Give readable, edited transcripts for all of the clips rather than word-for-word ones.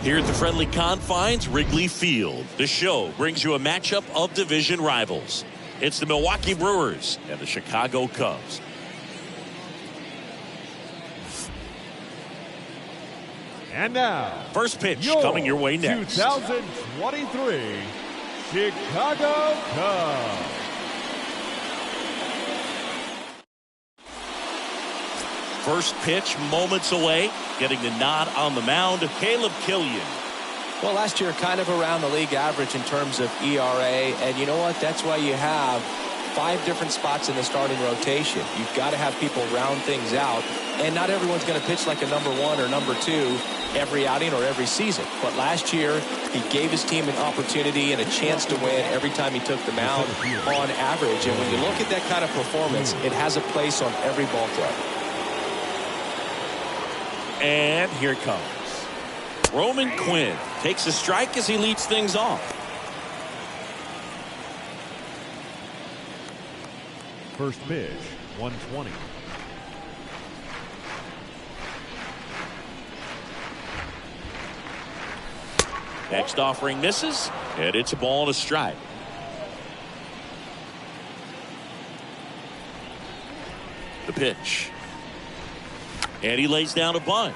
Here at the friendly confines, Wrigley Field, the show brings you a matchup of division rivals. It's the Milwaukee Brewers and the Chicago Cubs. And now, first pitch coming your way next. 2023 Chicago Cubs. First pitch moments away. Getting the nod on the mound, Caleb Killian. Well, last year kind of around the league average in terms of ERA. And you know what? That's why you have 5 different spots in the starting rotation. You've got to have people round things out. And not everyone's going to pitch like a number 1 or number 2 every outing or every season. But last year, he gave his team an opportunity and a chance to win every time he took the mound on average. And when you look at that kind of performance, it has a place on every ball club. And here it comes. Roman Quinn takes a strike as he leads things off. First pitch, 120. Next offering misses, and it's a ball and a strike. The pitch. And he lays down a bunt.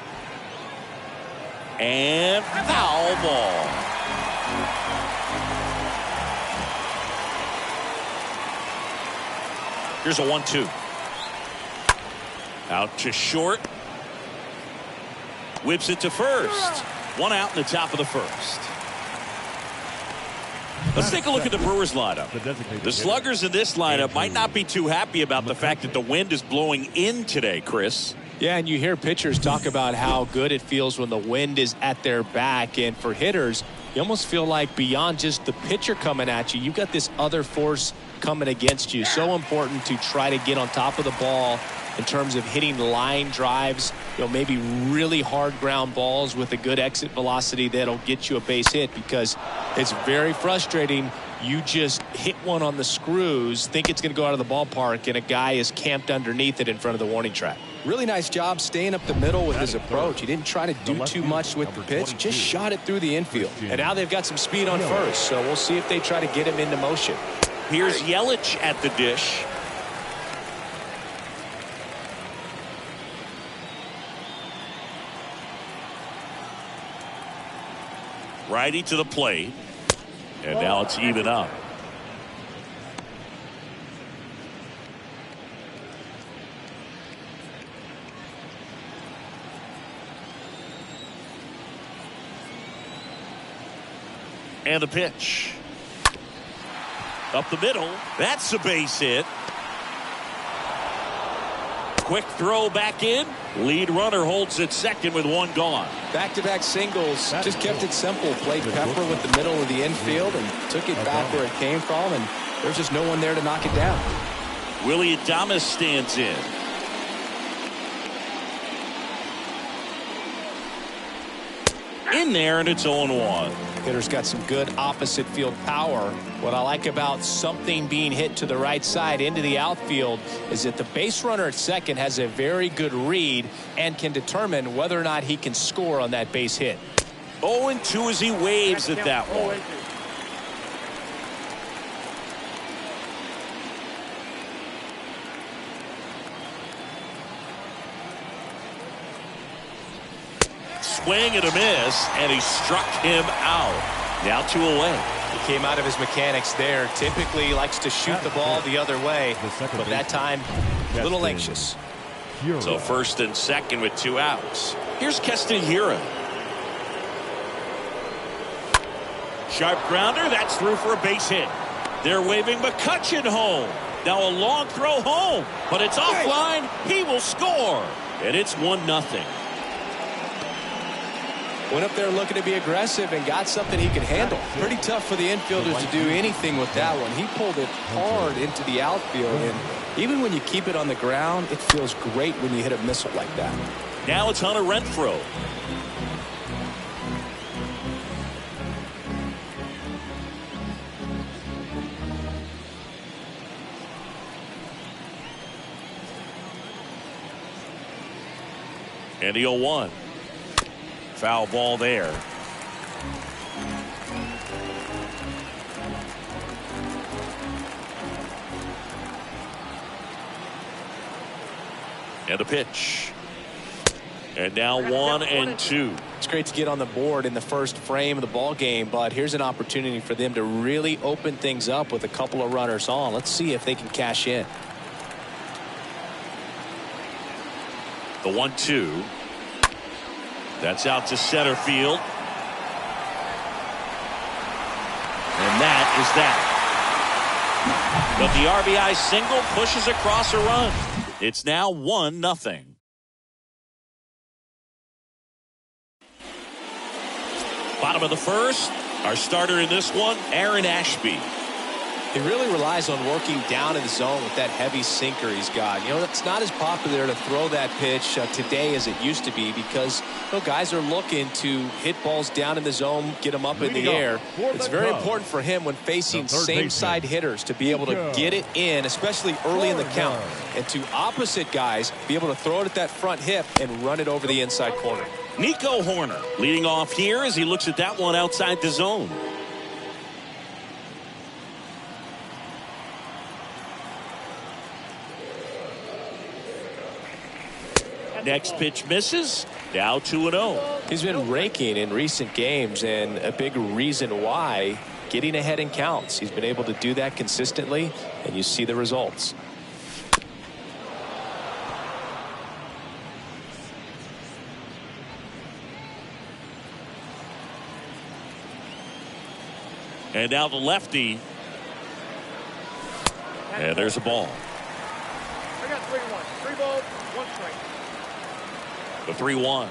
And foul ball. Here's a 1-2. Out to short. Whips it to first. 1 out in the top of the first. Let's take a look at the Brewers lineup. The sluggers in this lineup might not be too happy about the fact that the wind is blowing in today, Chris. Yeah, and you hear pitchers talk about how good it feels when the wind is at their back. And for hitters, you almost feel like beyond just the pitcher coming at you, you've got this other force coming against you. So important to try to get on top of the ball in terms of hitting line drives, maybe really hard ground balls with a good exit velocity that'll get you a base hit, because it's very frustrating. You just hit one on the screws, think it's going to go out of the ballpark, and a guy is camped underneath it in front of the warning track. Really nice job staying up the middle with his approach. He didn't try to do too much with the pitch, just shot it through the infield. And now they've got some speed on first, so we'll see if they try to get him into motion. Here's Yelich at the dish. Righty to the plate. And now it's even up. And the pitch. Up the middle. That's a base hit. Quick throw back in. Lead runner holds at second with 1 gone. Back-to-back singles. Just kept it simple. Played Pepper with the middle of the infield and took it back where it came from. And there's just no one there to knock it down. Willie Adames stands in. In there, and it's 0-1. Hitter's got some good opposite field power. What I like about something being hit to the right side into the outfield is that the base runner at second has a very good read and can determine whether or not he can score on that base hit. 0-2 as he waves at that one. Swing and a miss, and he struck him out. Now 2 away. He came out of his mechanics there. Typically likes to shoot the ball the other way, but that time a little anxious. So first and second with 2 outs. Here's Keston Hiura. Sharp grounder, that's through for a base hit. They're waving McCutchen home. Now a long throw home, but it's offline. He will score, and it's 1-0. Went up there looking to be aggressive and got something he could handle. Pretty tough for the infielders to do anything with that one. He pulled it hard into the outfield, and even when you keep it on the ground, it feels great when you hit a missile like that. Now it's Hunter Renfroe. And the 0-1. Foul ball there. And a pitch. And now 1-2. It's great to get on the board in the first frame of the ball game, but here's an opportunity for them to really open things up with a couple of runners on. Let's see if they can cash in. The 1-2. That's out to center field. And that is that. But the RBI single pushes across a run. It's now 1-0. Bottom of the first. Our starter in this one, Aaron Ashby. He really relies on working down in the zone with that heavy sinker he's got. You know, it's not as popular to throw that pitch today as it used to be because guys are looking to hit balls down in the zone, get them up in the air. It's very important for him when facing same side hitters to be able to get it in, especially early in the count. And to opposite guys, be able to throw it at that front hip and run it over the inside corner. Nico Horner leading off here as he looks at that one outside the zone. Next pitch misses. Now 2-0. He's been raking in recent games, and a big reason why, getting ahead in counts. He's been able to do that consistently, and you see the results. And now the lefty. And there's a ball. I got 3-1. 3 balls, 1 strike. The 3-1.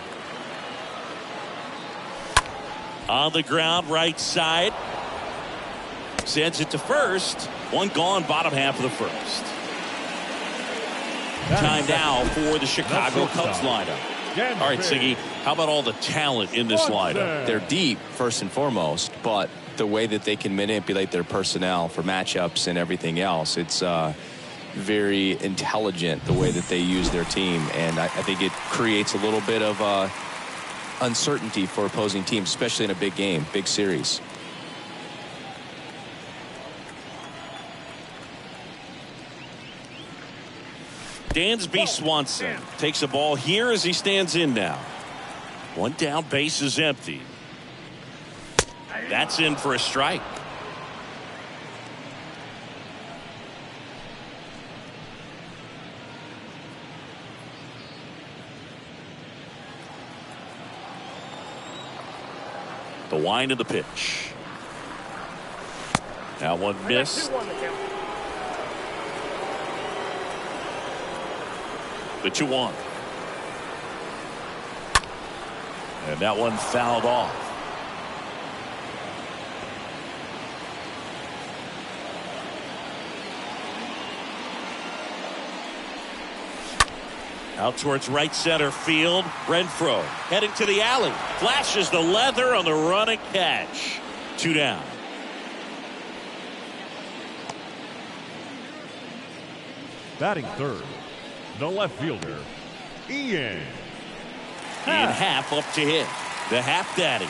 On the ground, right side. Sends it to first. One gone, bottom half of the first. Time now for the Chicago Cubs lineup. All right, Siggy, how about all the talent in this lineup? They're deep, first and foremost, but the way that they can manipulate their personnel for matchups and everything else, it's very intelligent the way that they use their team, and I think it creates a little bit of uncertainty for opposing teams, especially in a big game, big series. Dansby Swanson takes a ball here as he stands in now. One down, base is empty. That's in for a strike. The wind of the pitch. Now one miss. The 2-1. And that one fouled off. Out towards right center field. Renfroe heading to the alley. Flashes the leather on the running catch. 2 down. Batting third, the left fielder, Ian. Ian Happ up to hit. The Happ daddy.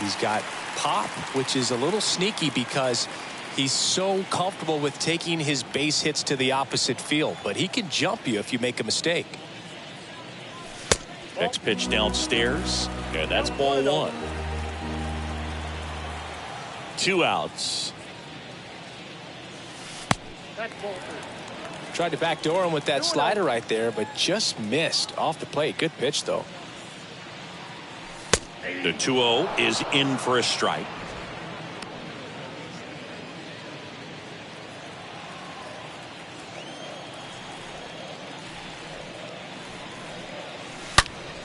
He's got pop, which is a little sneaky because he's so comfortable with taking his base hits to the opposite field, but he can jump you if you make a mistake. Next pitch downstairs, and that's ball 1. 2 outs. Tried to backdoor him with that slider right there, but just missed off the plate. Good pitch, though. The 2-0 is in for a strike.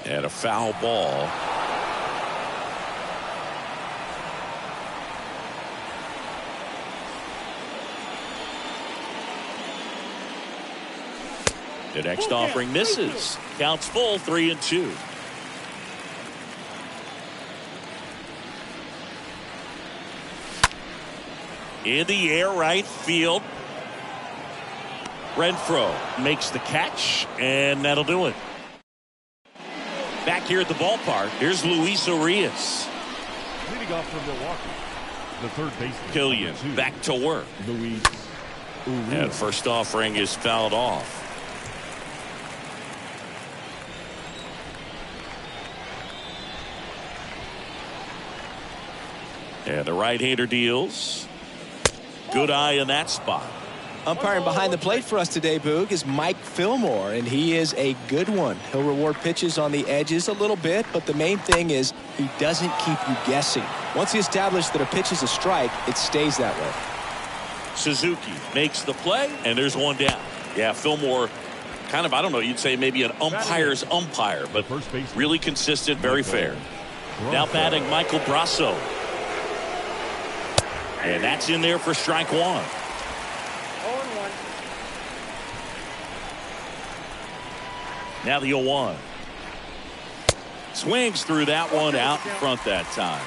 And a foul ball. The next offering misses. Counts full, 3-2. In the air, right field. Renfroe makes the catch, and that'll do it. Back here at the ballpark, here's Luis Urias. Leading off from Milwaukee, the third baseman. Killian back to work. Luis Urias. And first offering is fouled off. And the right-hander deals. Good eye in that spot. Umpiring behind the plate for us today, Boog, is Mike Fillmore, and he is a good one. He'll reward pitches on the edges a little bit, but the main thing is he doesn't keep you guessing. Once he established that a pitch is a strike, it stays that way. Suzuki makes the play, and there's one down. Yeah, Fillmore, kind of, I don't know, you'd say maybe an umpire's umpire, but really consistent, very fair. Now batting Michael Brasso. And that's in there for strike one. 0-1. Now the 0-1. Swings through that one out in front that time.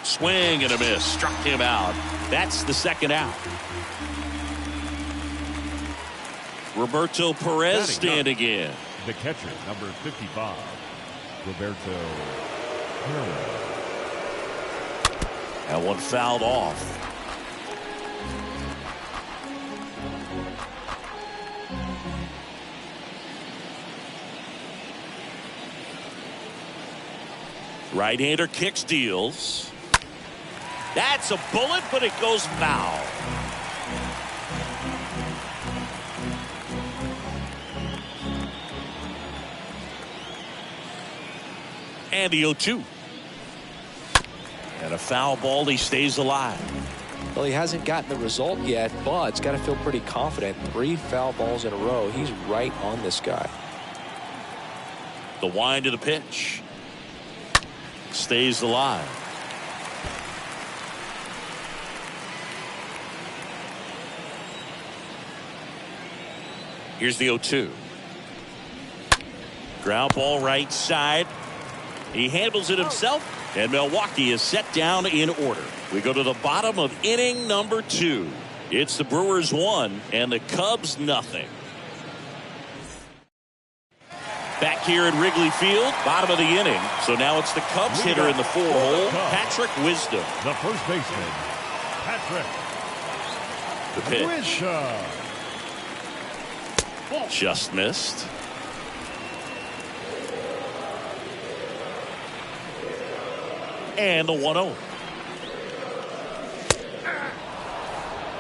Swing and a miss. Struck him out. That's the second out. Roberto Perez standing in. The catcher, number 55, Roberto Perez. That one fouled off. Right-hander kicks, deals. That's a bullet, but it goes foul. And the 0-2. And a foul ball. He stays alive. Well, he hasn't gotten the result yet, but it's got to feel pretty confident. 3 foul balls in a row. He's right on this guy. The wind of the pitch. Stays alive. Here's the 0-2. Ground ball right side. He handles it himself, and Milwaukee is set down in order. We go to the bottom of inning number 2. It's the Brewers 1 and the Cubs nothing. Back here at Wrigley Field, bottom of the inning. So now it's the Cubs hitter in the 4-hole, Patrick Wisdom. The first baseman, Patrick. The pitch. Just missed. And the 1-0.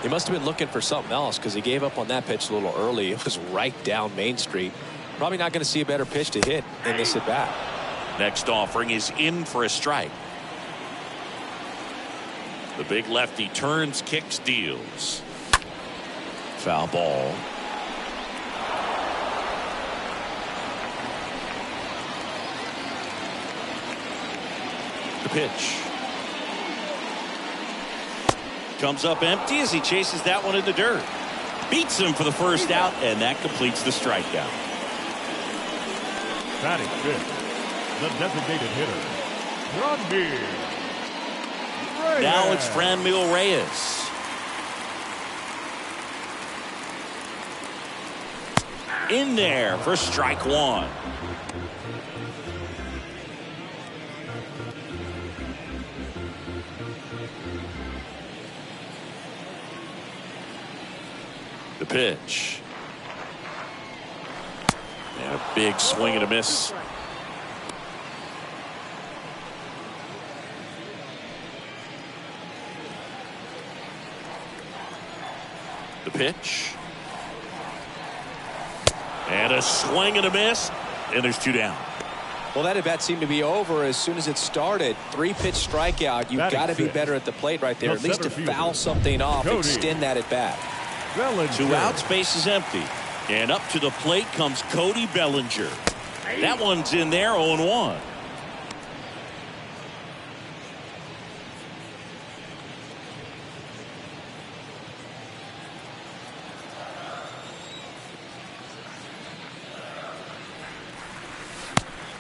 He must have been looking for something else because he gave up on that pitch a little early. It was right down Main Street. Probably not going to see a better pitch to hit in this at bat. Next offering is in for a strike. The big lefty turns, kicks, deals. Foul ball. The pitch. Comes up empty as he chases that one in the dirt. Beats him for the first out, and that completes the strikeout. Batting fifth, the designated hitter, Franmil Reyes. Now it's Franmil Reyes. In there for strike one. The pitch. And a big swing and a miss. The pitch. And a swing and a miss. And there's 2 down. Well, that at bat seemed to be over as soon as it started. 3-pitch strikeout. You've got to be better at the plate right there. At least to foul something off, extend that at bat. 2 outs, base is empty. And up to the plate comes Cody Bellinger. That one's in there, 0-1.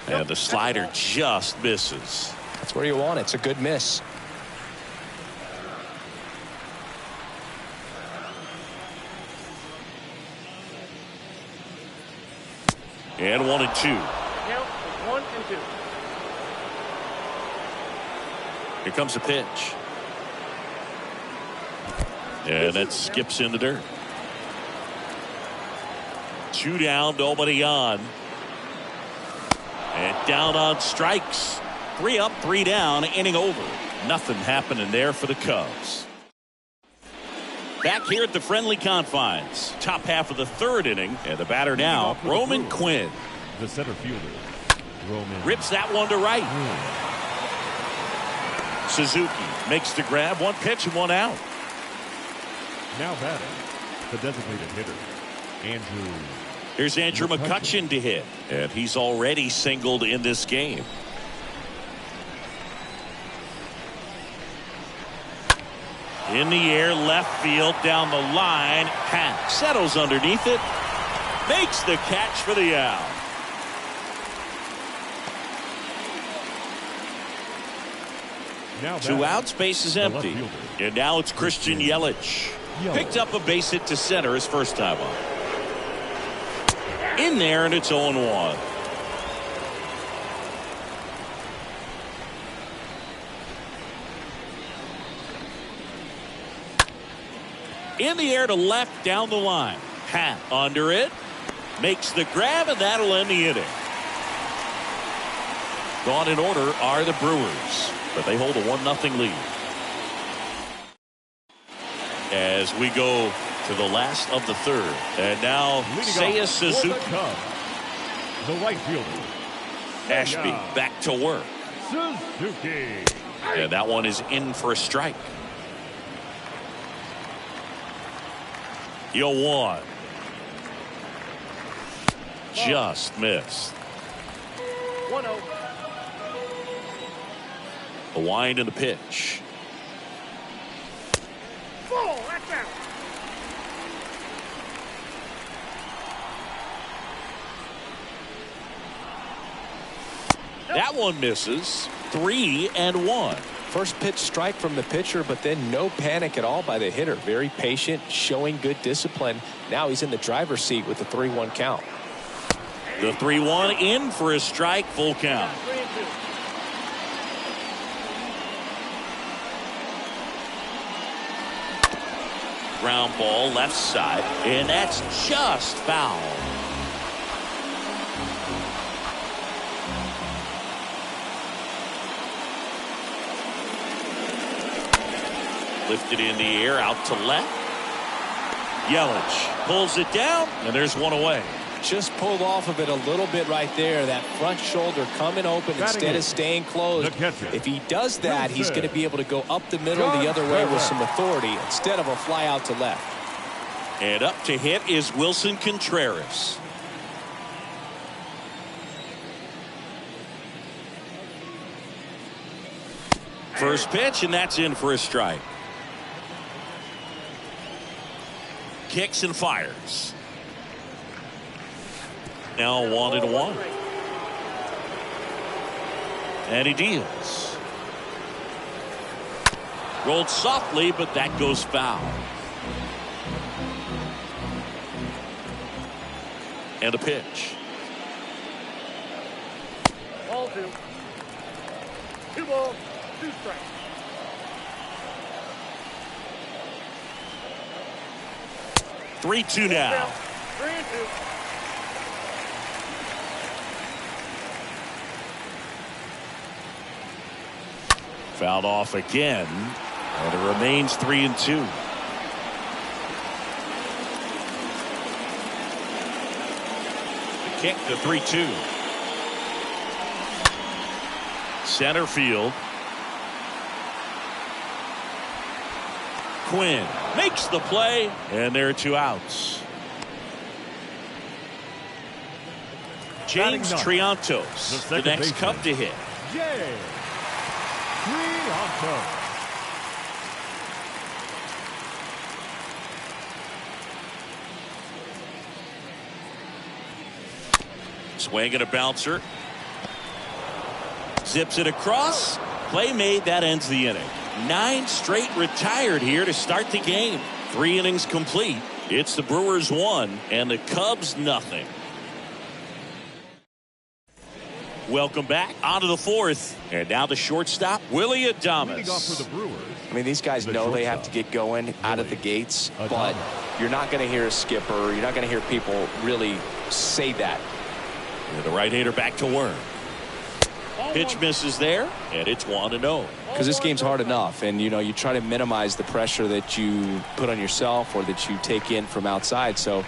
And the slider just misses. That's where you want it. It's a good miss. And 1-2. Count is 1 and 2. Here comes the pitch. And that skips in the dirt. 2 down, nobody on. And down on strikes. 3 up, 3 down, inning over. Nothing happening there for the Cubs. Back here at the friendly confines. Top half of the 3rd inning. And the batter now, Roman Quinn. The center fielder, Roman. Rips that one to right. Suzuki makes the grab. 1 pitch and 1 out. Now batting, the designated hitter, Andrew. Here's Andrew McCutchen to hit. And he's already singled in this game. In the air, left field, down the line. Pat settles underneath it. Makes the catch for the out. Now 2 outs, base is empty. And now it's Christian Yelich. Picked up a base hit to center his first time up. In there, and it's 0-1. In the air to left, down the line. Pat under it. Makes the grab, and that'll end the inning. Gone in order are the Brewers, but they hold a 1-0 lead. As we go to the last of the 3rd. And now Seiya Suzuki. The right fielder, Ashby back to work. Suzuki. And that one is in for a strike. 0-1. Just missed. 1-0. The wind and the pitch. Ball, that's out. That one misses. 3-1. First pitch strike from the pitcher, but then no panic at all by the hitter. Very patient, showing good discipline. Now he's in the driver's seat with the 3-1 count. The 3-1 in for a strike, full count. 3 and 2. Ground ball left side, and that's just foul. Lifted in the air, out to left. Yelich pulls it down, and there's one away. Just pulled off of it a little bit right there. That front shoulder coming open instead of staying closed. If he does that, he's going to be able to go up the middle the other way with some authority instead of a fly out to left. And up to hit is Wilson Contreras. First pitch, and that's in for a strike. Kicks and fires. Now 1-1. And he deals. Rolled softly, but that goes foul. And a pitch. Ball 2. 2 balls, 2 strikes. Three-two now. 3 and 2. Fouled off again, and it remains 3-2. The kick to 3-2. Center field. Quinn makes the play, and there are 2 outs. James Triantos, the next Cub to hit. Triantos. Swing and a bouncer. Zips it across. Play made. That ends the inning. 9 straight retired here to start the game. 3 innings complete. It's the Brewers 1 and the Cubs nothing. Welcome back onto the fourth. And now the shortstop, Willie Leading off Adames. for the Brewers. I mean, these guys know they have to get going out of the gates, but you're not going to hear a skipper. You're not going to hear people really say that. The right-hander back to work. Pitch misses there, and it's 1-0. Because this game's hard enough, and you try to minimize the pressure that you put on yourself or that you take in from outside. So,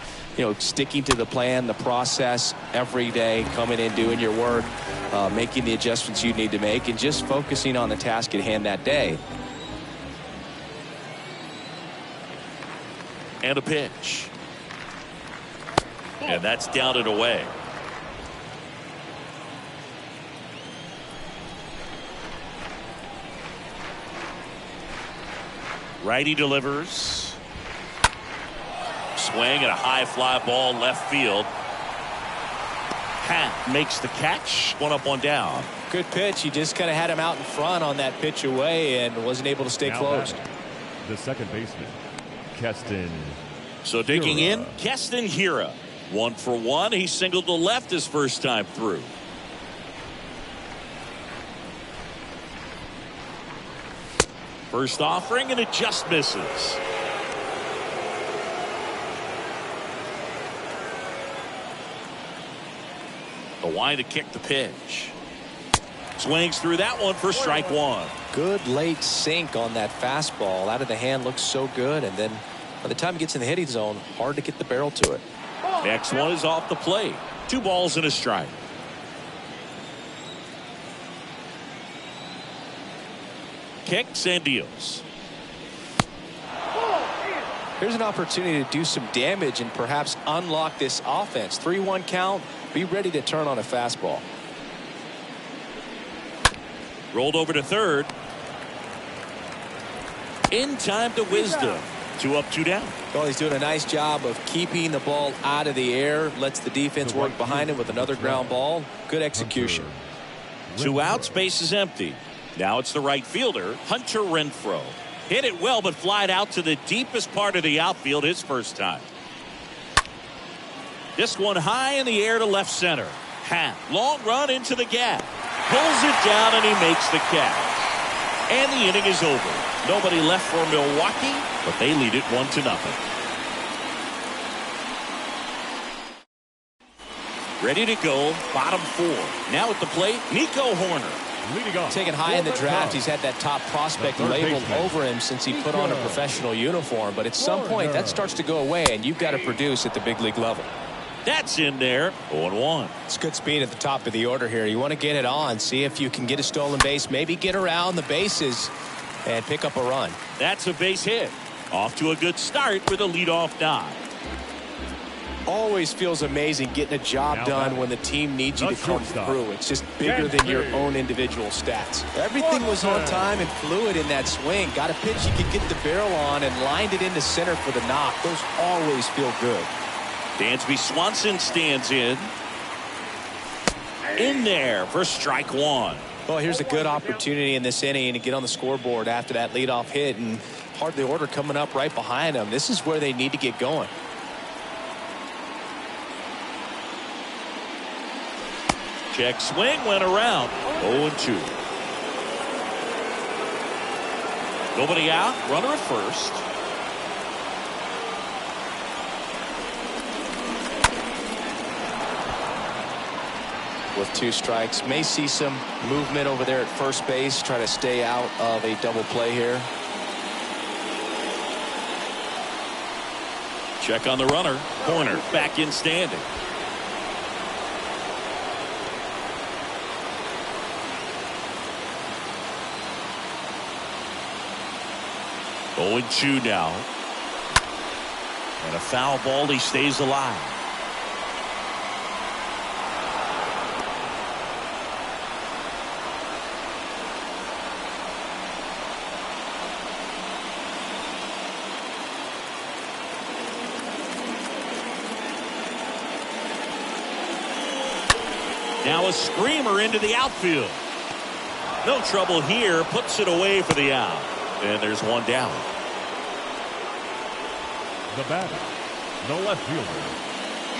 sticking to the plan, the process every day, coming in, doing your work, making the adjustments you need to make, and just focusing on the task at hand that day. And a pitch. And that's down and away. Righty delivers. Swing and a high fly ball left field. Hat makes the catch. One up, one down. Good pitch. He just kind of had him out in front on that pitch away and wasn't able to stay Now close. batting, the second baseman, Keston. So digging in, Hira. Keston Hira. 1 for 1. He singled to left his first time through. First offering, and it just misses. The wind to kick the pitch. Swings through that one for strike one. Good late sink on that fastball. Out of the hand looks so good, and then by the time it gets in the hitting zone, hard to get the barrel to it. Next one is off the plate. 2 balls and a strike. Kicks and deals. Here's an opportunity to do some damage and perhaps unlock this offense. 3-1 count. Be ready to turn on a fastball. Rolled over to third. In time to Wisdom. 2 up, 2 down. Well, he's doing a nice job of keeping the ball out of the air. Lets the defense work behind him with another ground ball. Good execution. 2 outs, base is empty. Now it's the right fielder, Hunter Renfroe. Hit it well, but flied out to the deepest part of the outfield his first time. This one high in the air to left center. Hat, long run into the gap. Pulls it down, and he makes the catch. And the inning is over. Nobody left for Milwaukee, but they lead it 1-0. Ready to go, bottom 4. Now at the plate, Nico Horner. Leading off. Taken high in the for draft, Cubs, he's had that top prospect the third labeled baseman, over him since he put on a professional uniform. But at some point, that starts to go away, and you've got to produce at the big league level. That's in there. 0-1. It's good speed at the top of the order here. You want to get it on, see if you can get a stolen base, maybe get around the bases and pick up a run. That's a base hit. Off to a good start with a leadoff nod. Always feels amazing getting a job Now done batting, when the team needs you the to come shortstop, through. It's just bigger Ken than your Page. own individual stats. Everything was on time and fluid in that swing. Got a pitch you could get the barrel on and lined it into center for the knock. Those always feel good. Dansby Swanson stands in. In there for strike one. Well, here's a good opportunity in this inning to get on the scoreboard after that leadoff hit, and part of the order coming up right behind them. This is where they need to get going. Check swing, went around. 0-2. Nobody out. Runner at first. With 2 strikes, may see some movement over there at first base. Try to stay out of a double play here. Check on the runner. Horner back in standing. Oh, 0-2 now. And a foul ball. He stays alive. Now a screamer into the outfield. No trouble here. Puts it away for the out. And there's one down. The batter, the left fielder,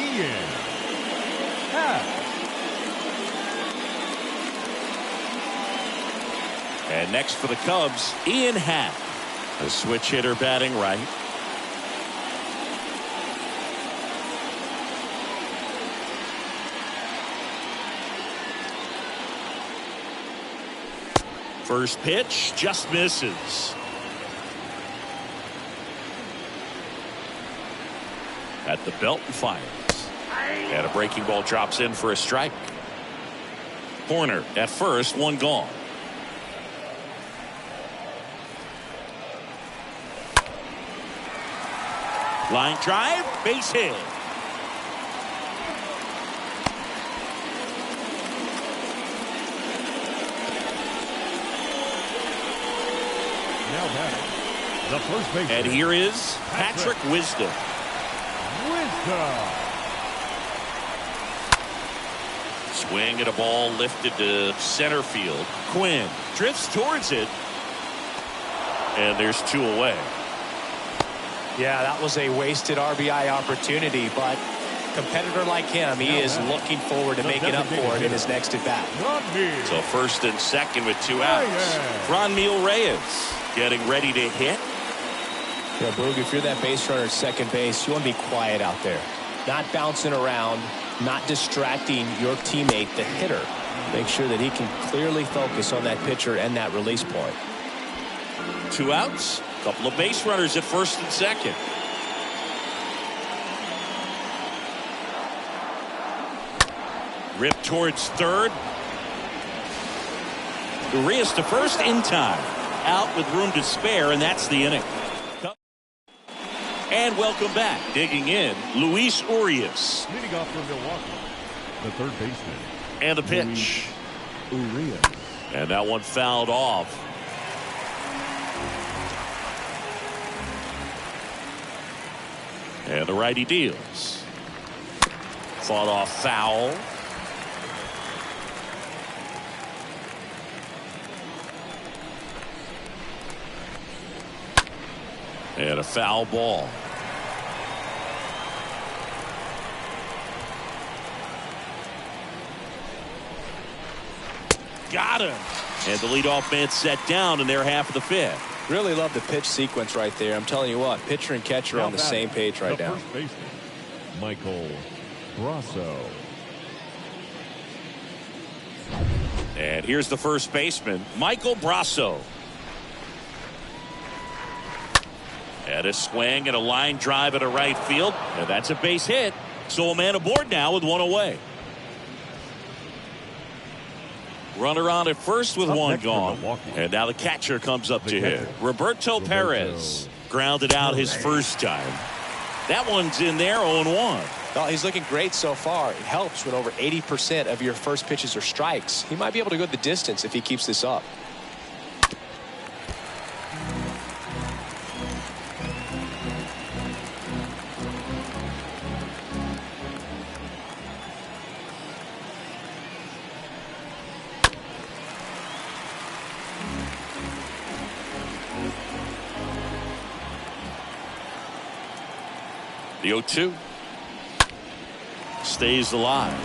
Ian Happ. And next for the Cubs, Ian Happ, the switch hitter batting right. First pitch just misses. At the belt and fires. And a breaking ball drops in for a strike. Corner at first, one gone. Line drive, base hit. Now batting, the first baseman. And here is Patrick Wisdom. Swing at a ball lifted to center field. Quinn drifts towards it. And there's two away. Yeah, that was a wasted RBI opportunity, but competitor like him, he is looking forward to making up for it in his next at bat. So first and second with two outs. Franmil Reyes getting ready to hit. Yeah, Boog, if you're that base runner at second base, you want to be quiet out there. Not bouncing around, not distracting your teammate, the hitter. Make sure that he can clearly focus on that pitcher and that release point. Two outs. Couple of base runners at first and second. Rip towards third. Urias to first in time. Out with room to spare, and that's the inning. And welcome back. Digging in, Luis Urias. Leading off for Milwaukee, the third baseman. And the pitch. Urias. And that one fouled off. And the righty deals. Fought off foul. And a foul ball. Got him. And the leadoff man set down in their half of the fifth. Really love the pitch sequence right there. I'm telling you what, pitcher and catcher on the same page right now. First baseman, Michael Brasso. And here's the first baseman, Michael Brasso. And a swing and a line drive at a right field. And that's a base hit. So a man aboard now with one away. Runner on at first with one gone. And now the catcher comes up to hit. Roberto Perez grounded out his first time. That one's in there, 0-1. Well, he's looking great so far. It helps when over 80% of your first pitches are strikes. He might be able to go the distance if he keeps this up. The 0-2 stays alive.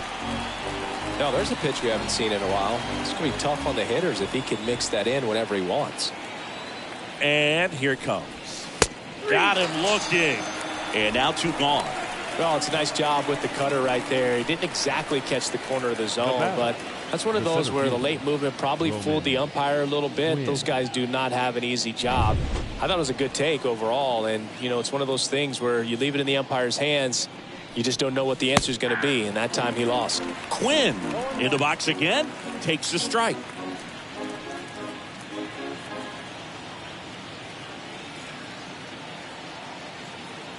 No, there's a pitch we haven't seen in a while. It's going to be tough on the hitters if he can mix that in whenever he wants. And here it comes. Got him looking. And now two gone. Well, it's a nice job with the cutter right there. He didn't exactly catch the corner of the zone, but that's one of those where the late movement probably fooled the umpire a little bit. Those guys do not have an easy job. I thought it was a good take overall, and you know, it's one of those things where you leave it in the umpire's hands, you just don't know what the answer is going to be, and that time he lost. Quinn in the box again, takes a strike.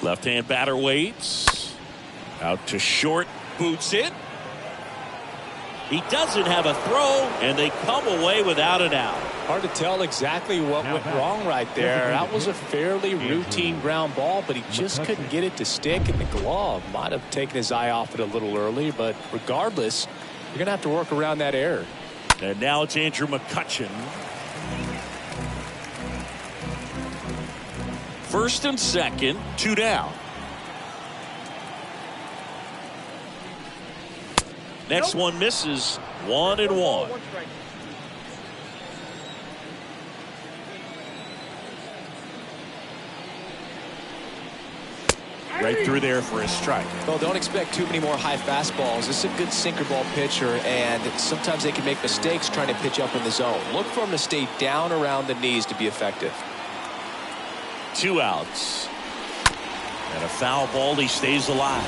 Left-hand batter waits. Out to short, boots it. He doesn't have a throw, and they come away without an out. Hard to tell exactly what went wrong right there. That was a fairly routine ground ball, but he just couldn't get it to stick, and the glove might have taken his eye off it a little early, but regardless, you're going to have to work around that error. And now it's Andrew McCutchen. First and second, two down. Next one misses, 1-1. Right through there for a strike. Well, don't expect too many more high fastballs. This is a good sinker ball pitcher, and sometimes they can make mistakes trying to pitch up in the zone. Look for him to stay down around the knees to be effective. 2 outs. And a foul ball. He stays alive.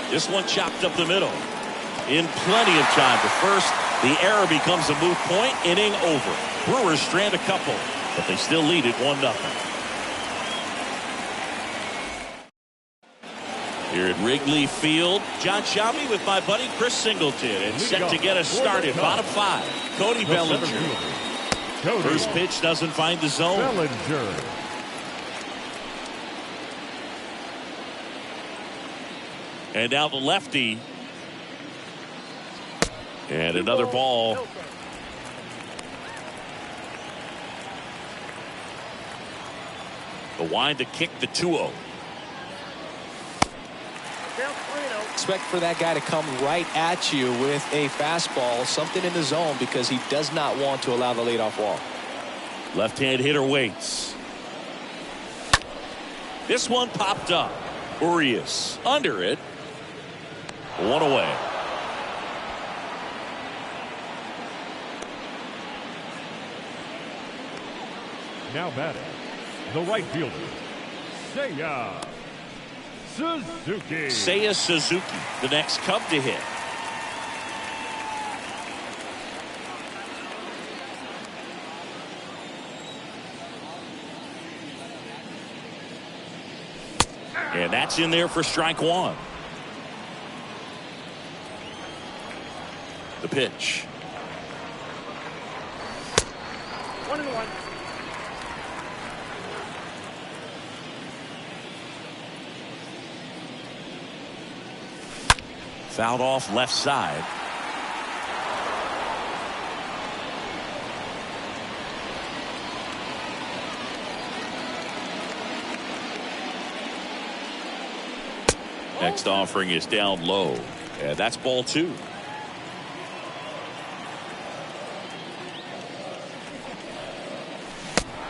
This one chopped up the middle. In plenty of time to first. The error becomes a moot point. Inning over. Brewers strand a couple, but they still lead it 1-0. Here at Wrigley Field, John Shelby with my buddy Chris Singleton, and set to get us started. Bottom 5, Cody Bellinger. First pitch doesn't find the zone. Bellinger. And now the lefty. And another ball. The wind to kick the 2-0. Expect for that guy to come right at you with a fastball, something in the zone, because he does not want to allow the leadoff walk. Left-hand hitter waits. This one popped up. Urias under it. 1 away. Now batting, the right fielder, Seiya Suzuki. Seiya Suzuki, the next Cub to hit. And that's in there for strike 1. The pitch. 1-1. Fouled off left side. Next offering is down low. And that's ball 2.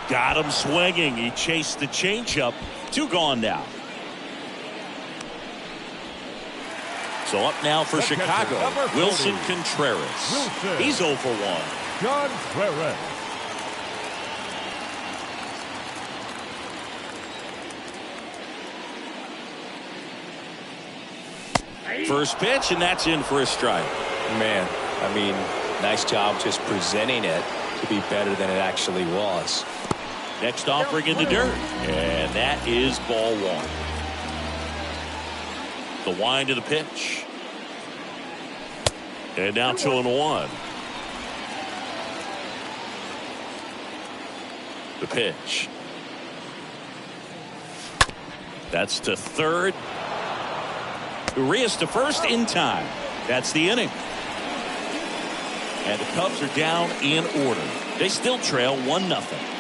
Got him swinging. He chased the changeup. 2 gone now. So up now for Chicago, Wilson Contreras. He's 0 for 1. Contreras. First pitch, and that's in for a strike. Man, I mean, nice job just presenting it to be better than it actually was. Next offering in the dirt, and that is ball 1. The wind to the pitch. And now 2-1. The pitch. That's to third. Urias to first in time. That's the inning. And the Cubs are down in order. They still trail 1-0.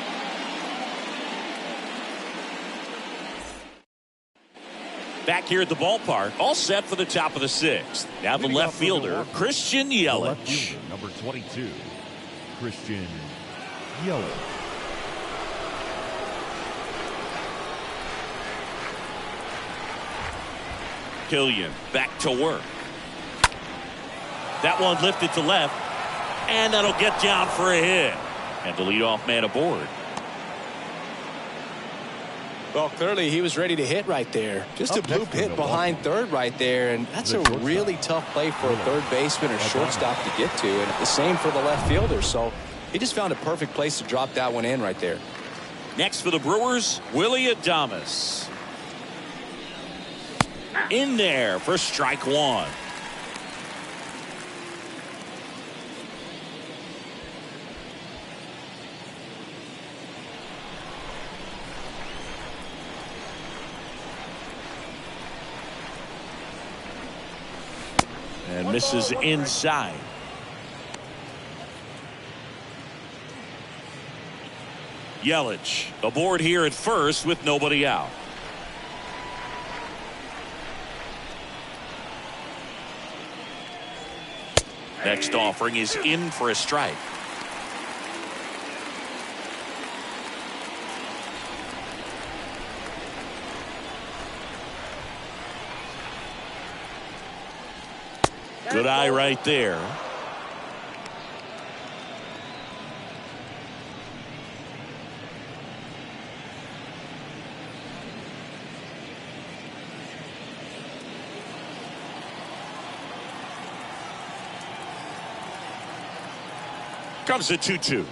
Back here at the ballpark, all set for the top of the 6th. Now the left fielder, Christian Yelich. Number 22, Christian Yelich. Killian back to work. That one lifted to left, and that'll get down for a hit. And the leadoff man aboard. Well, clearly he was ready to hit right there. Just a bloop hit behind third right there, and that's a really tough play for a third baseman or shortstop to get to, and the same for the left fielder. So he just found a perfect place to drop that one in right there. Next for the Brewers, Willie Adames. In there for strike 1. And misses inside. Yelich aboard here at first with nobody out. Next offering is in for a strike. Good eye right there. Comes the 2-2.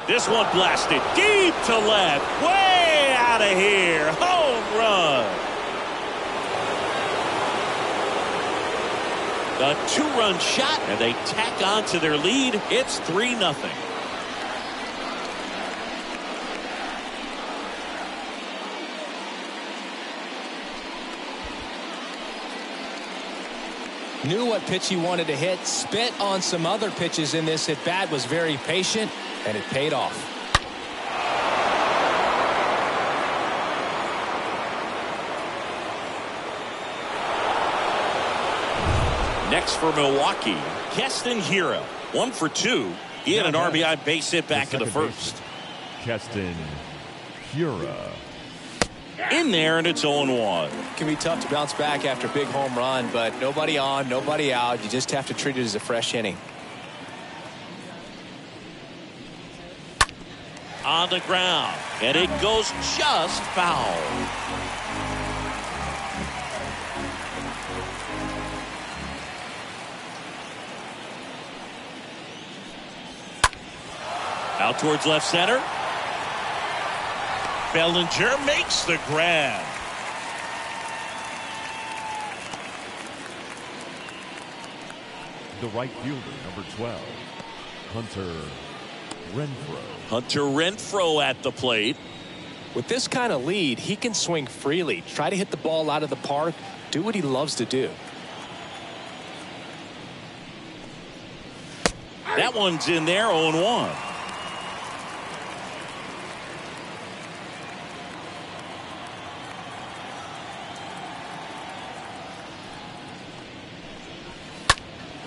This one blasted deep to left. Way out of here. Home run. A 2-run shot, and they tack on to their lead. It's 3-0. Knew what pitch he wanted to hit, spit on some other pitches in this at bat, was very patient, and it paid off. Next for Milwaukee, Keston Hiura. 1 for 2. He had an RBI base hit back in the first. Keston Hiura. In there, and it's 0-1. It can be tough to bounce back after a big home run, but nobody on, nobody out. You just have to treat it as a fresh inning. On the ground, and it goes just foul. Out towards left center. Bellinger makes the grab. The right fielder, number 12, Hunter Renfroe. Hunter Renfroe at the plate. With this kind of lead, he can swing freely, try to hit the ball out of the park, do what he loves to do. That one's in there, 0-1.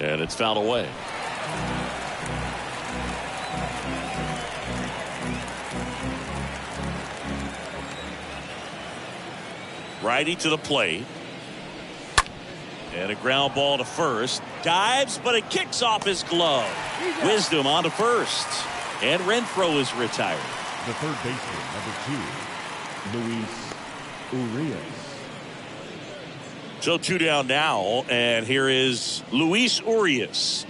And it's fouled away. Righty to the plate. And a ground ball to first. Dives, but it kicks off his glove. Wisdom on to first. And Renfroe is retired. The third baseman, number 2, Luis Urias. So 2 down now, and here is Luis Urias.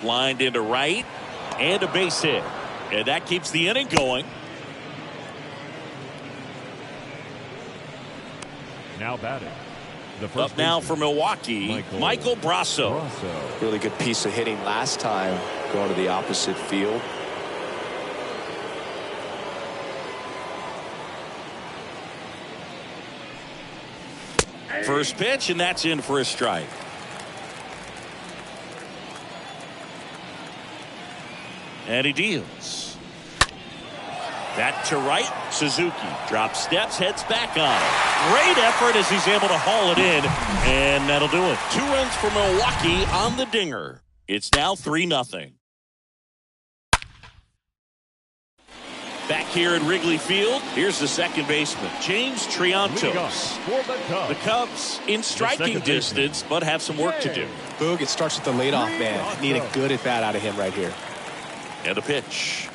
Lined into right, and a base hit. And that keeps the inning going. Now batting. The first Up now baseman, for Milwaukee, Michael Brasso. Really good piece of hitting last time, going to the opposite field. First pitch, and that's in for a strike. And he deals. That to right. Suzuki drops steps, heads back on. Great effort as he's able to haul it in. And that'll do it. 2 runs for Milwaukee on the dinger. It's now 3-0. Back here at Wrigley Field, here's the second baseman, James Triantos. The Cubs in striking distance, but have some work to do. Boog, it starts with the leadoff man. Need a good at-bat out of him right here. And a pitch.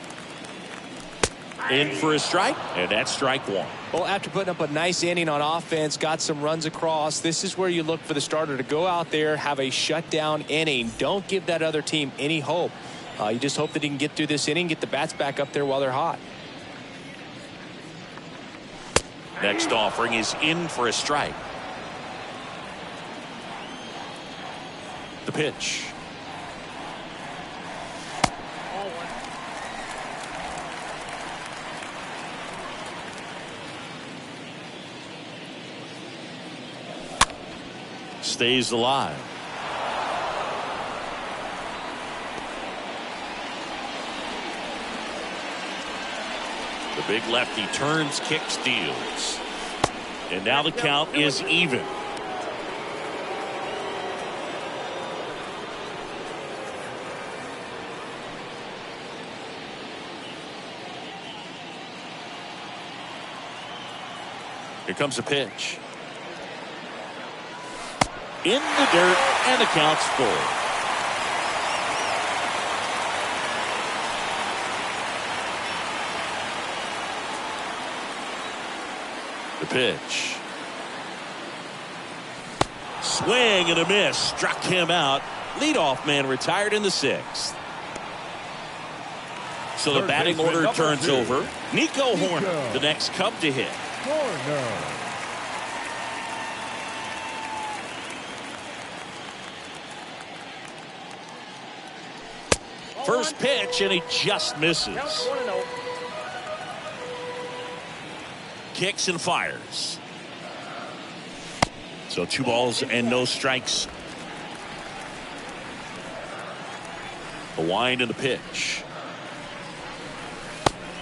In for a strike, and that's strike 1. Well, after putting up a nice inning on offense, got some runs across, this is where you look for the starter to go out there, have a shutdown inning. Don't give that other team any hope. You just hope that he can get through this inning, get the bats back up there while they're hot. Next offering is in for a strike. The pitch. Stays alive. The big lefty turns, kicks, deals. And now the count is even. Here comes a pitch. In the dirt, and the count's full. The pitch. Swing and a miss. Struck him out. Leadoff man retired in the 6th. So the batting order turns over. Nico Horner, the next Cub to hit. First pitch, and he just misses. Kicks and fires. So 2 balls and no strikes. The wind and the pitch.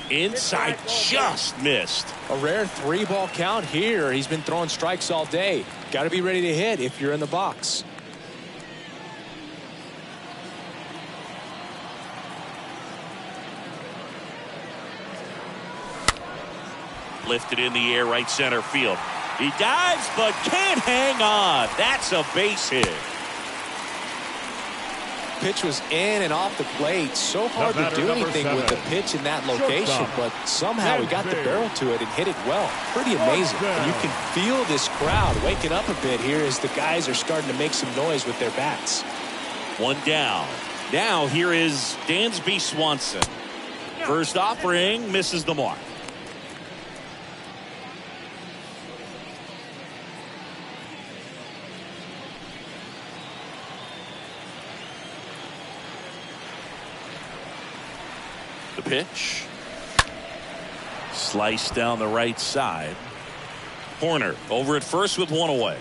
Inside, just missed. A rare 3-ball count here. He's been throwing strikes all day. Got to be ready to hit if you're in the box. Lifted in the air, right center field. He dives, but can't hang on. That's a base hit. Pitch was in and off the plate. So hard to do anything with the pitch in that location, but somehow he got the barrel to it and hit it well. Pretty amazing. And you can feel this crowd waking up a bit here as the guys are starting to make some noise with their bats. 1 down. Now here is Dansby Swanson. First offering, misses the mark. The pitch. Sliced down the right side. Horner over at first with 1 away.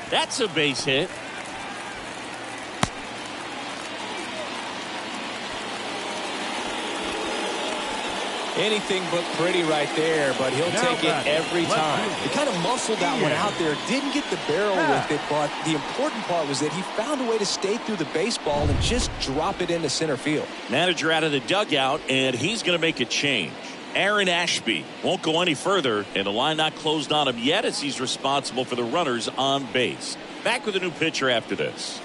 That's a base hit. Anything but pretty right there, but he'll take it every time. He kind of muscled that one out there. Didn't get the barrel with it, but the important part was that he found a way to stay through the baseball and just drop it into center field. Manager out of the dugout, and he's going to make a change. Aaron Ashby won't go any further, and the line not closed on him yet as he's responsible for the runners on base. Back with a new pitcher after this.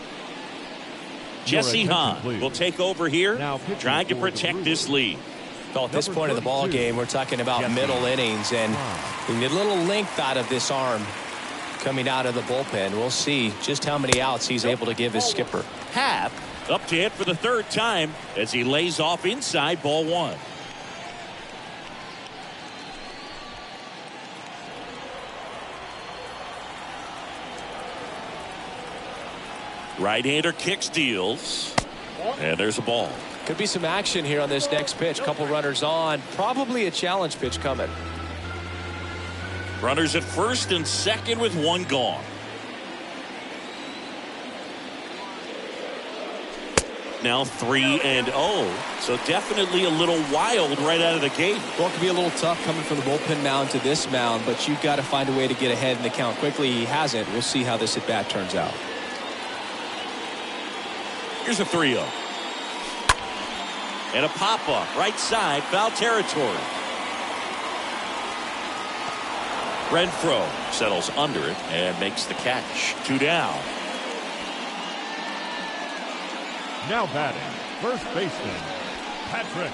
Jesse Hahn will take over here, trying to protect this lead. Well, at this point in the ball game, we're talking about middle innings, and we need a little length out of this arm coming out of the bullpen. We'll see just how many outs he's able to give his skipper. Happ up to hit for the 3rd time as he lays off inside, ball 1. Right-hander kicks, deals, and there's a ball. Could be some action here on this next pitch. Couple runners on. Probably a challenge pitch coming. Runners at first and second with 1 gone. Now 3-0. So definitely a little wild right out of the gate. Well, it could be a little tough coming from the bullpen mound to this mound, but you've got to find a way to get ahead in the count quickly. He hasn't. We'll see how this at bat turns out. Here's a 3-0. And a pop-up, right side, foul territory. Renfroe settles under it and makes the catch. 2 down. Now batting, first baseman, Patrick.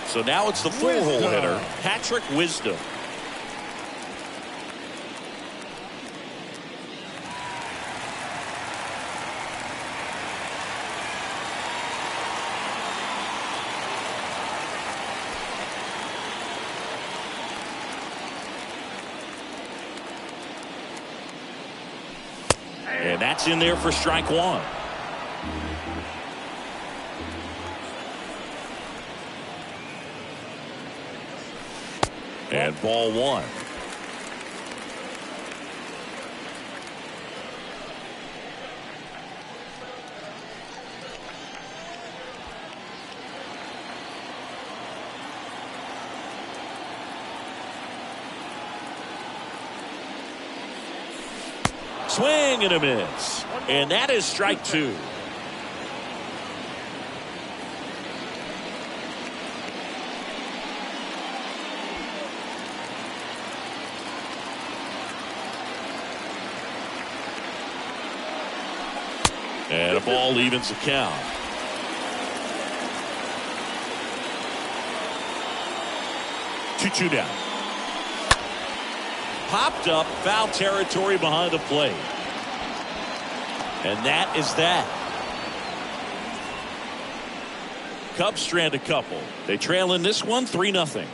So now it's the full-hole hitter, Patrick Wisdom. And that's in there for strike 1. And ball 1. Swing and a miss. And that is strike 2. And a ball evens the count. Two down. Popped up, foul territory behind the plate. And that is that. Cubs strand a couple. They trail in this one 3-0.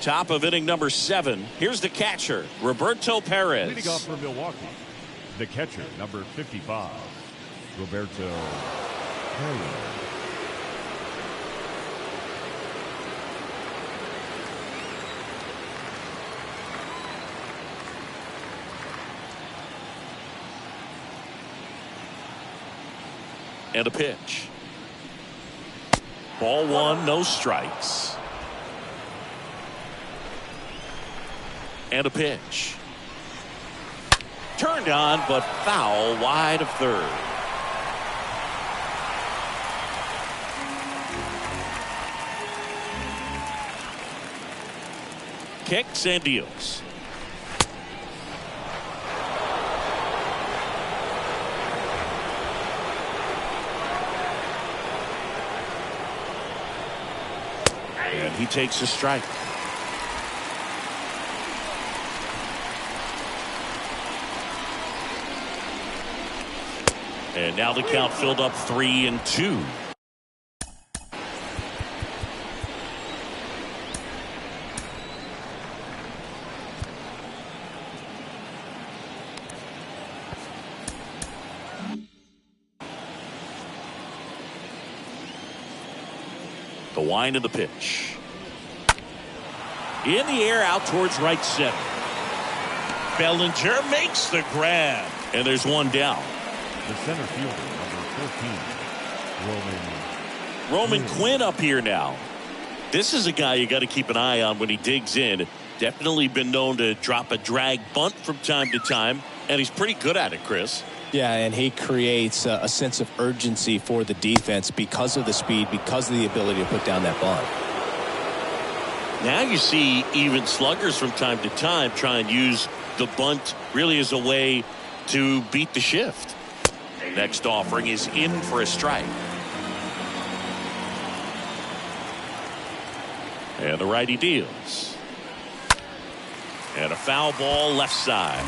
Top of inning number 7. Here's the catcher, Roberto Perez. Leading off for Milwaukee, the catcher, number 55, Roberto Perez. And a pitch. Ball 1, no strikes. And a pitch. Turned on, but foul wide of third. Kicks and deals. And he takes a strike. And now the count filled up 3-2. The wind of the pitch. In the air out towards right center. Bellinger makes the grab. And there's one down. The center fielder, number 14, Roman Quinn up here now. This is a guy you got to keep an eye on when he digs in. Definitely been known to drop a drag bunt from time to time, and he's pretty good at it, Chris. Yeah, and he creates a sense of urgency for the defense because of the speed, because of the ability to put down that bunt. Now you see even sluggers from time to time try and use the bunt really as a way to beat the shift. Next offering is in for a strike. And the righty deals. And a foul ball left side.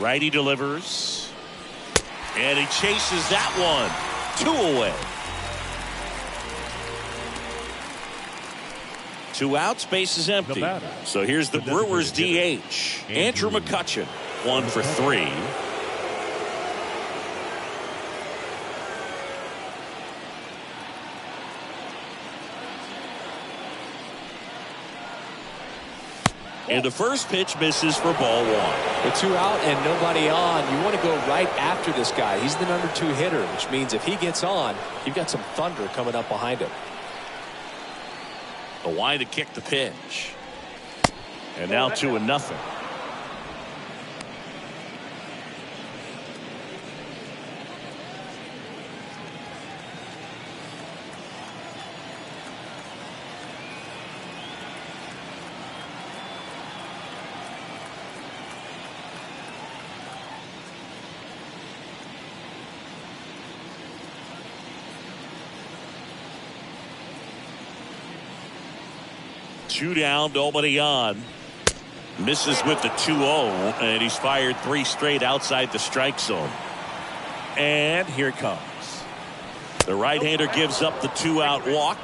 Righty delivers. And he chases that one. 2 away. 2 outs, base is empty. So here's the Brewers DH, Andrew McCutchen, 1 for 3. And the first pitch misses for ball 1. With 2 out and nobody on, you want to go right after this guy. He's the number 2 hitter, which means if he gets on, you've got some thunder coming up behind him. The wind to kick the pitch. And now 2-0. Two down, nobody on. Misses with the 2-0, and he's fired 3 straight outside the strike zone. And here it comes. The right-hander gives up the 2-out walk.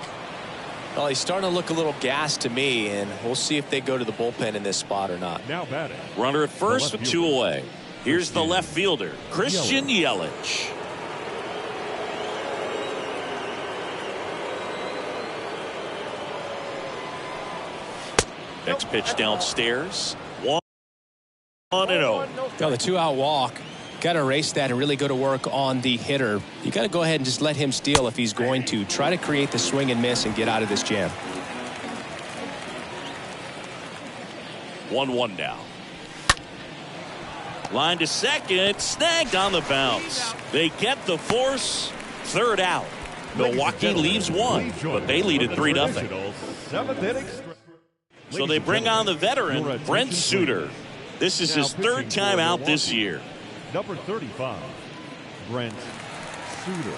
Well, he's starting to look a little gassed to me, and we'll see if they go to the bullpen in this spot or not. Now batting. Runner at first with 2 away. Here's the left fielder, Christian Yelich. Next pitch downstairs. 1-0. Got the 2-out walk. Got to erase that and really go to work on the hitter. You got to go ahead and just let him steal if he's going to. Try to create the swing and miss and get out of this jam. 1-1 now. Line to second, snagged on the bounce. They get the force. Third out. Milwaukee leaves one, but they lead it 3-0. So they bring on the veteran, Brent Suter. This is his third time out this year. Number 35, Brent Suter.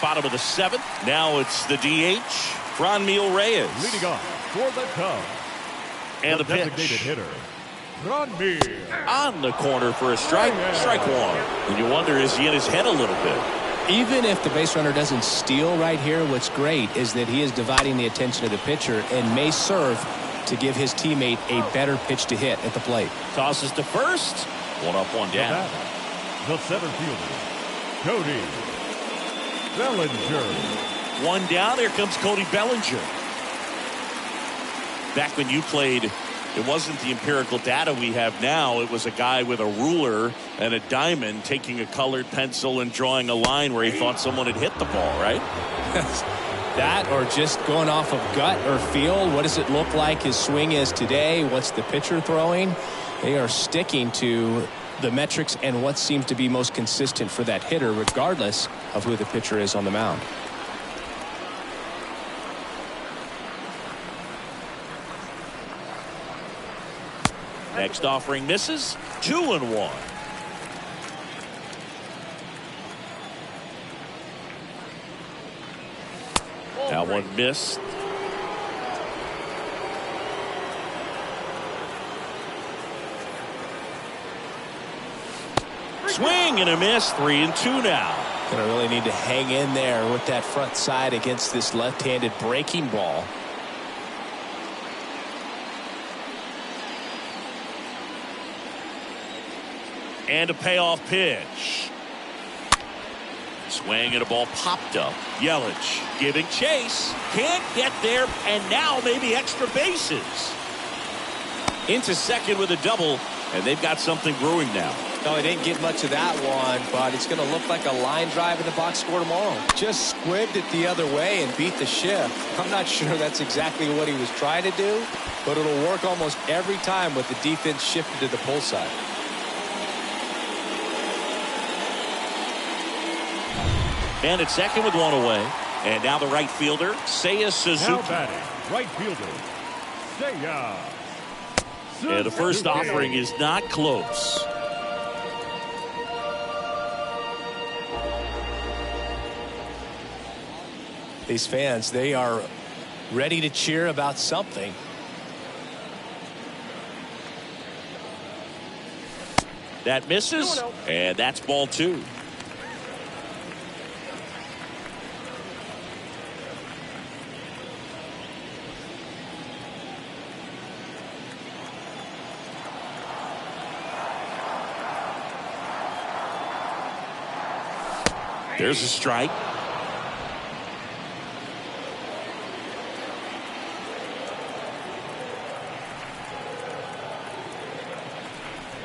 Bottom of the seventh. Now it's the DH, Franmil Reyes. Leading off for the Cubs. And the designated pitch. hitter, Franmil. On the corner for a strike. Strike one. And you wonder, is he in his head a little bit? Even if the base runner doesn't steal right here, what's great is that he is dividing the attention of the pitcher and may serve to give his teammate a better pitch to hit at the plate. Tosses to first. One up, one down. The center fielder, Cody Bellinger. One down. Here comes Cody Bellinger. Back when you played, it wasn't the empirical data we have now. It was a guy with a ruler and a diamond taking a colored pencil and drawing a line where he thought someone had hit the ball, right? That or just going off of gut or feel. What does it look like his swing is today? What's the pitcher throwing? They are sticking to the metrics and what seems to be most consistent for that hitter, regardless of who the pitcher is on the mound. Next offering misses. 2-1. That one missed. Swing and a miss. 3-2 now. Gonna really need to hang in there with that front side against this left-handed breaking ball. And a payoff pitch. Swing and a ball popped up. Yelich giving chase. Can't get there, and now maybe extra bases. Into second with a double, and they've got something brewing now. No, he didn't get much of that one, but it's going to look like a line drive in the box score tomorrow. Just squibbed it the other way and beat the shift. I'm not sure that's exactly what he was trying to do, but it'll work almost every time with the defense shifted to the pull side. And at second with one away. And now the right fielder, Seiya Suzuki. Now batting, right fielder, Seiya Suzuki. And the first offering is not close. These fans, they are ready to cheer about something. That misses, and that's ball two. There's a strike.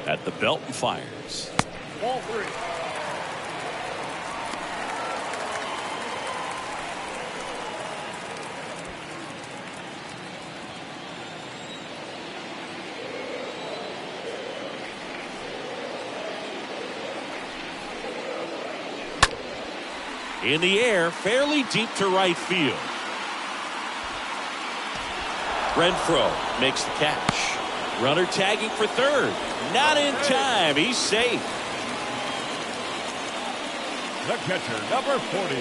At the belt and fires. Ball three. In the air, fairly deep to right field. Renfroe makes the catch. Runner tagging for third. Not in time. He's safe. The catcher, number 40,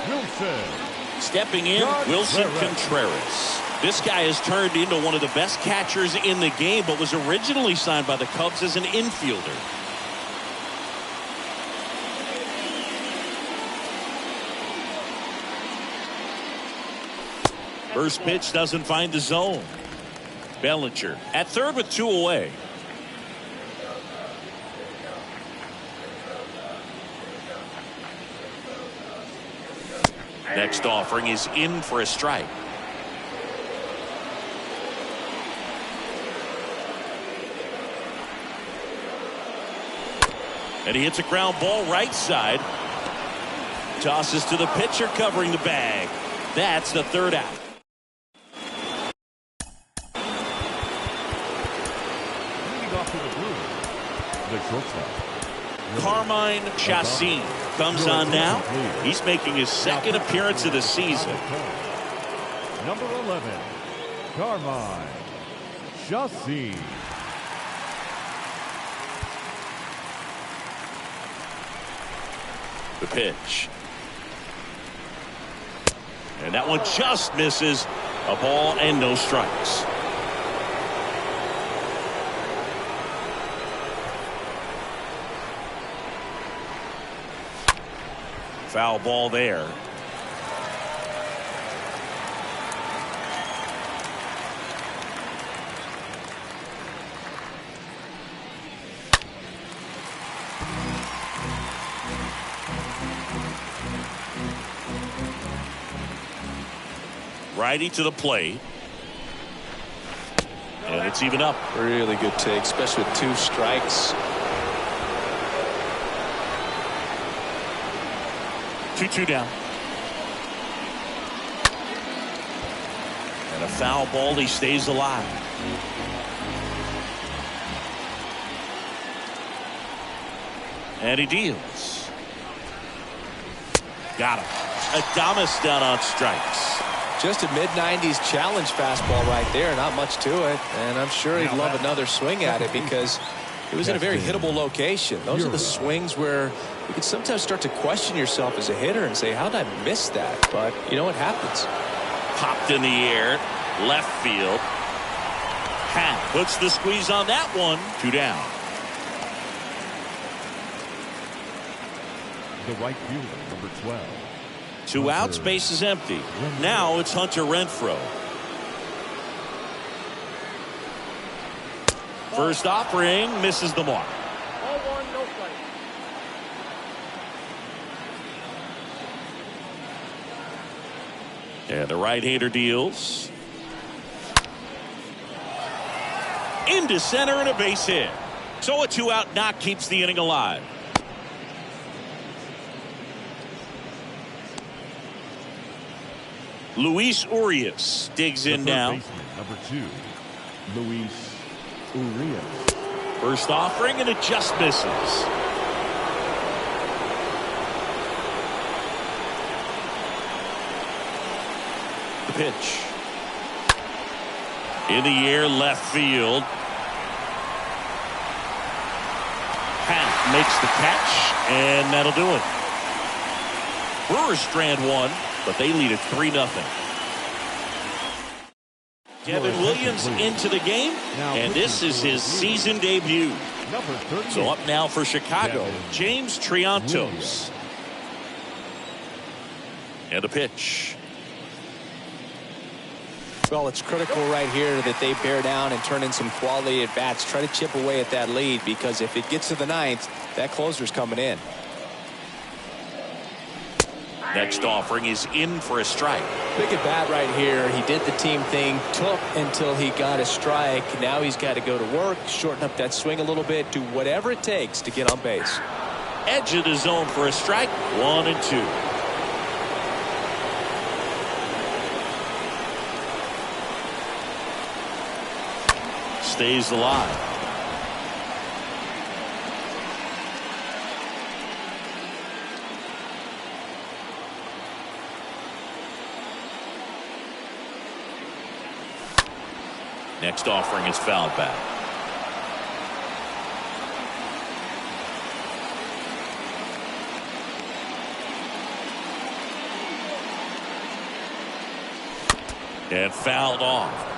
Wilson. Stepping in, Wilson Contreras. This guy has turned into one of the best catchers in the game, but was originally signed by the Cubs as an infielder. First pitch doesn't find the zone. Bellinger at third with two away. Next offering is in for a strike. And he hits a ground ball right side. Tosses to the pitcher covering the bag. That's the third out. Leading off to the Brewers, the shortstop. Carmine Chassin comes on now. He's making his second appearance of the season. Number 11, Carmine Chassin. The pitch. And that one just misses. A ball and no strikes. Foul ball there. Righty to the plate. And it's even up. Really good take, especially with 2 strikes. 2-2 down. And a foul ball. He stays alive. And he deals. Got him. Adames down on strikes. Just a mid-90s challenge fastball right there. Not much to it. And I'm sure he'd love another swing at it because it was in a very hittable location. Those are the swings where you can sometimes start to question yourself as a hitter and say, how did I miss that? But you know what happens. Popped in the air. Left field. Hat puts the squeeze on that one. 2 down. The right fielder, number 12. 2 outs, base is empty. Now it's Hunter Renfroe. First offering misses the mark. Ball 1, no play. And the right-hander deals. Into center and a base hit. So a 2-out knock keeps the inning alive. Luis Urias digs in now. Number 2, Luis Urias. First offering and it just misses. The pitch. In the air, left field. Pat makes the catch, and that'll do it. Brewers strand 1, but they lead it 3-0. Kevin Williams into the game, and this is his season debut. So up now for Chicago, James Triantos. And the pitch. Well, it's critical right here that they bear down and turn in some quality at bats. Try to chip away at that lead, because if it gets to the 9th, that closer's coming in. Next offering is in for a strike. Big at bat right here. He did the team thing, took until he got a strike. Now he's got to go to work, shorten up that swing a little bit, do whatever it takes to get on base. Edge of the zone for a strike. 1-2. Stays alive. Next offering is fouled back. And fouled off.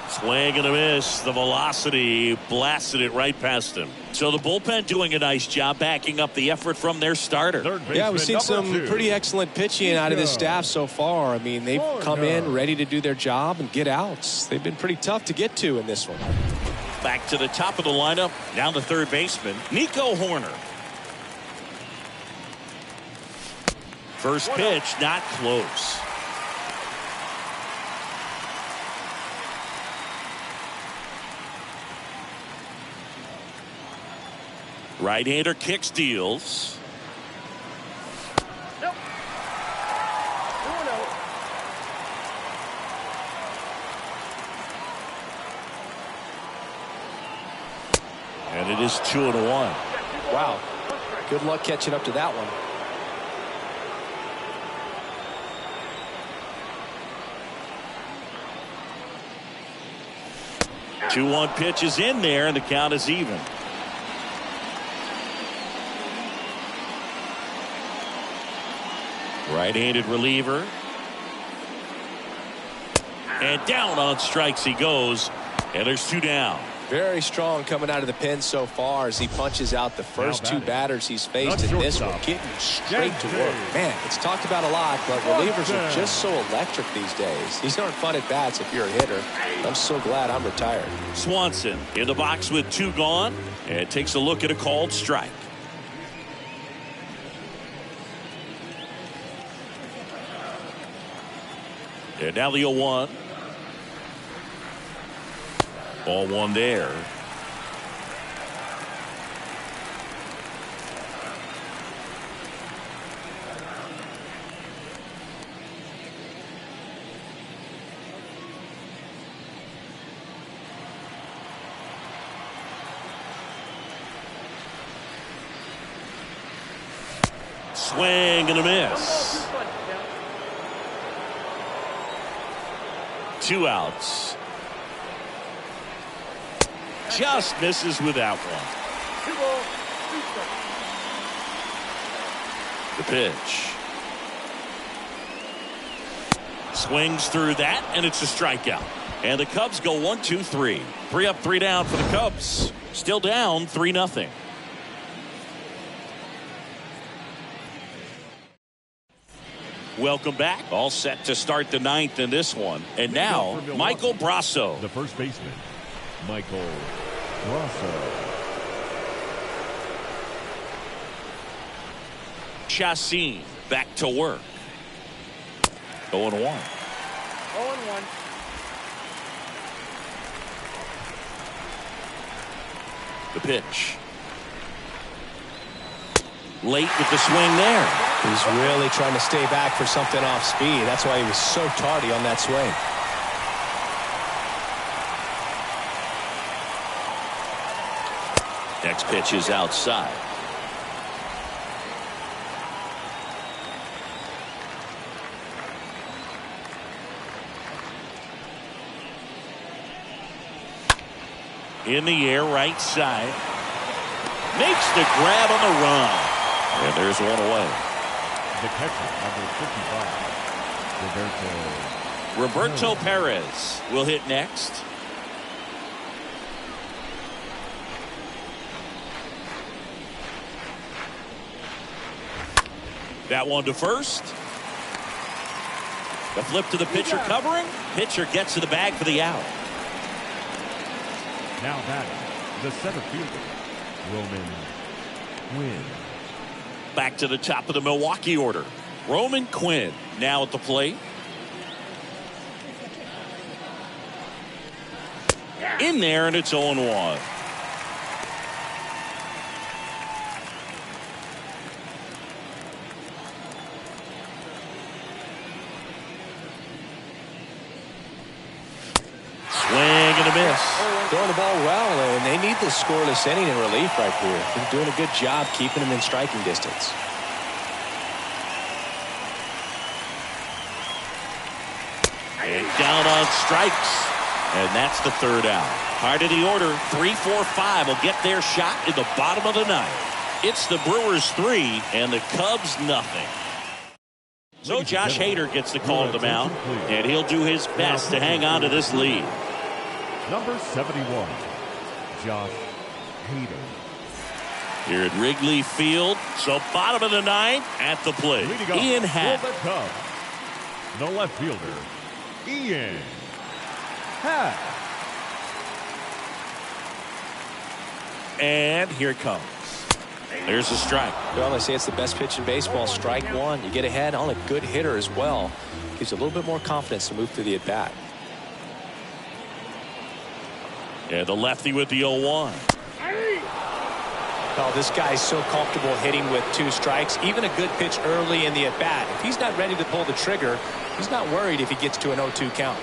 Swing and a miss. The velocity blasted it right past him. So the bullpen doing a nice job backing up the effort from their starter. Yeah, we've seen some pretty excellent pitching out of this staff so far. I mean, they've come in ready to do their job and get outs. They've been pretty tough to get to in this one. Back to the top of the lineup. Down to third baseman, Nico Horner. First pitch, not close. Right-hander kick steals. Nope. 2-0. And it is 2-1. Wow. Good luck catching up to that one. 2-1 pitch is in there, and the count is even. Right-handed reliever. And down on strikes he goes. And there's 2 down. Very strong coming out of the pen so far as he punches out the first 2 batters he's faced in this one, getting straight to work. Man, it's talked about a lot, but relievers are just so electric these days. These aren't fun at bats if you're a hitter. I'm so glad I'm retired. Swanson in the box with 2 gone, and takes a look at a called strike. And now the 0-1. Ball 1 there. Swing and a miss. 2 outs. Just misses with that one. 2 balls, 2 strikes. The pitch. Swings through that, and it's a strikeout. And the Cubs go 1-2-3. 3 up, 3 down for the Cubs. Still down 3-0. Welcome back. All set to start the 9th in this one. And now, Michael Brasso. The first baseman, Michael Brasso. Chassin back to work. 0-1. 0-1. The pitch. Late with the swing there. He's really trying to stay back for something off speed. That's why he was so tardy on that swing. Next pitch is outside. In the air, right side. Makes the grab on the run. And there's one away. The catcher, number 55, Roberto Perez will hit next. That one to first. The flip to the pitcher covering. Pitcher gets to the bag for the out. Now batting, the center fielder, Roman Quinn. Back to the top of the Milwaukee order. Roman Quinn now at the plate. In there, and it's 0-1. Swing and a miss. Throwing the ball well, and they need this scoreless inning in relief right here. They're doing a good job keeping them in striking distance. And down on strikes. And that's the 3rd out. Heart of the order, 3, 4, 5 will get their shot in the bottom of the 9th. It's the Brewers 3 and the Cubs nothing. So Josh Hader gets the call to the mound, and he'll do his best to hang on to this lead. Number 71, Josh Hader. Here at Wrigley Field, so bottom of the 9th at the plate. Ian Happ. For the Cubs, the left fielder, Ian Happ. And here it comes. There's a strike. Well, they say it's the best pitch in baseball. Strike one. You get ahead on a good hitter as well. Gives you a little bit more confidence to move through the at-bat. And the lefty with the 0-1. Oh, this guy's so comfortable hitting with 2 strikes. Even a good pitch early in the at-bat. If he's not ready to pull the trigger, he's not worried if he gets to an 0-2 count.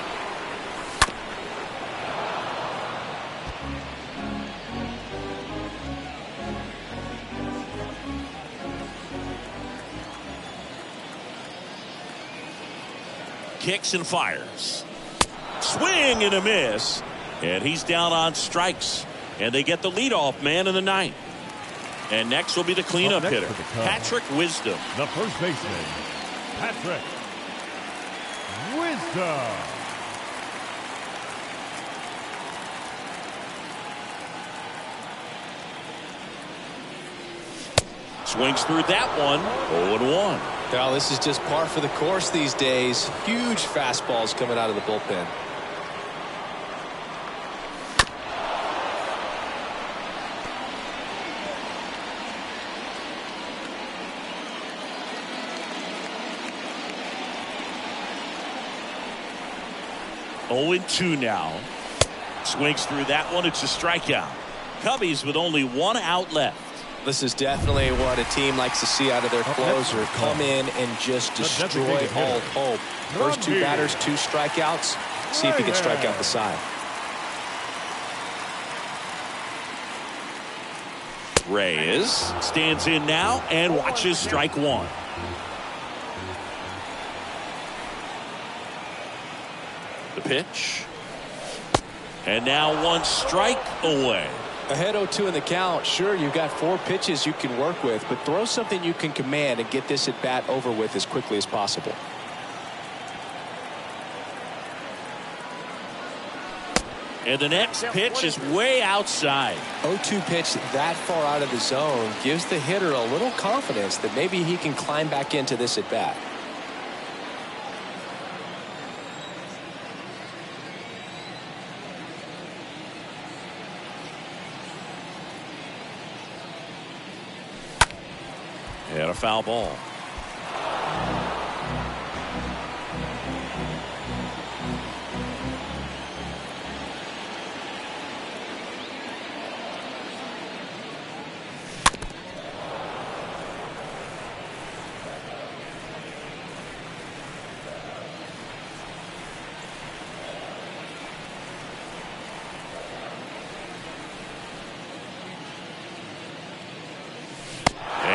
Kicks and fires. Swing and a miss. And he's down on strikes. And they get the leadoff man in the 9th. And next will be the cleanup hitter, Patrick Wisdom. The first baseman, Patrick Wisdom. Swings through that one. 0-1. Well, this is just par for the course these days. Huge fastballs coming out of the bullpen. Oh, 2 now. Swings through that one. It's a strikeout. Cubbies with only 1 out left. This is definitely what a team likes to see out of their closer. Come in and just destroy all hope. First 2 batters, 2 strikeouts. See if he can strike out the side. Reyes stands in now and watches strike 1. The pitch. And now 1 strike away. Ahead 0-2 in the count. Sure, you've got 4 pitches you can work with, but throw something you can command and get this at bat over with as quickly as possible. And the next pitch is way outside. 0-2 pitch that far out of the zone gives the hitter a little confidence that maybe he can climb back into this at bat. And a foul ball.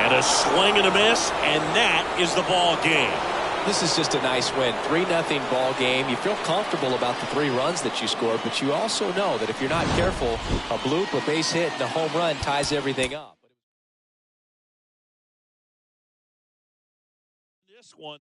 A swing and a miss, and that is the ball game. This is just a nice win. 3-0 ball game. You feel comfortable about the 3 runs that you scored, but you also know that if you're not careful, a bloop, a base hit, and a home run ties everything up. This one.